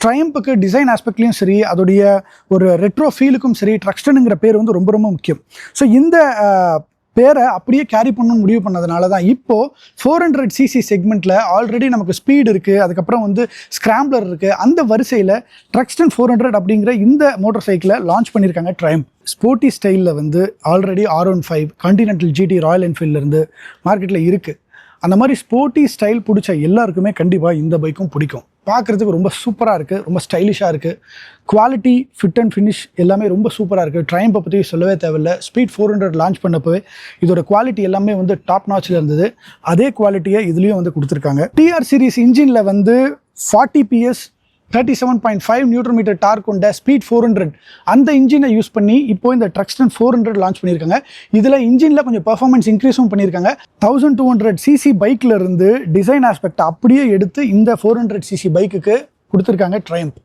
ட்ரையம்புக்கு design ஆஸ்பெக்ட்லையும் சரி, அதோடைய ஒரு ரெட்ரோ ஃபீலுக்கும் சரி, ட்ரக்ஸ்டனுங்கிற பேர் வந்து ரொம்ப ரொம்ப முக்கியம். ஸோ இந்த பேரை அப்படியே கேரி பண்ணணும்னு முடிவு பண்ணதுனால தான் இப்போது 400cc செக்மெண்ட்டில் ஆல்ரெடி நமக்கு ஸ்பீடு இருக்குது, அதுக்கப்புறம் வந்து ஸ்க்ராம்ப்ளர் இருக்குது. அந்த வரிசையில் ட்ரக்ஸ்டன் 400 அப்படிங்கிற இந்த மோட்டார் சைக்கிளை லான்ச் பண்ணியிருக்காங்க ட்ரையம்ப். ஸ்போர்ட்டி ஸ்டைலில் வந்து already R15, continental GT Royal என்ஃபீல்ட்லேருந்து மார்க்கெட்டில் இருக்குது. அந்த மாதிரி ஸ்போர்ட்டி ஸ்டைல் பிடிச்ச எல்லாருக்குமே கண்டிப்பாக இந்த பைக்கும் பிடிக்கும். பார்க்குறதுக்கு ரொம்ப சூப்பராக இருக்குது, ரொம்ப ஸ்டைலிஷாக இருக்குது. குவாலிட்டி, ஃபிட் அண்ட் ஃபினிஷ் எல்லாமே ரொம்ப சூப்பராக இருக்குது. ட்ரையம்பை பற்றி சொல்லவே தேவையில்லை. ஸ்பீட் 400 லான்ச் பண்ணப்போவே இதோட குவாலிட்டி எல்லாமே வந்து டாப் நாச்சில் இருந்தது. அதே குவாலிட்டியை இதுலேயும் வந்து கொடுத்துருக்காங்க. TR சீரிஸ் இன்ஜினில் வந்து 40 PS 37.5 Nm டார்க் கொண்ட ஸ்பீட் 400 அந்த இன்ஜினை யூஸ் பண்ணி இப்போ இந்த ட்ரக்ஸ்டன் 400 லான்ச் பண்ணியிருக்காங்க. இதில் இன்ஜினில் கொஞ்சம் பர்ஃபார்மன்ஸ் இன்க்ரீஸும் பண்ணியிருக்காங்க. 1200cc பைக்கில் இருந்து டிசைன் ஆஸ்பெக்ட் அப்படியே எடுத்து இந்த 400cc பைக்குக்கு கொடுத்துருக்காங்க ட்ரையம்ப்.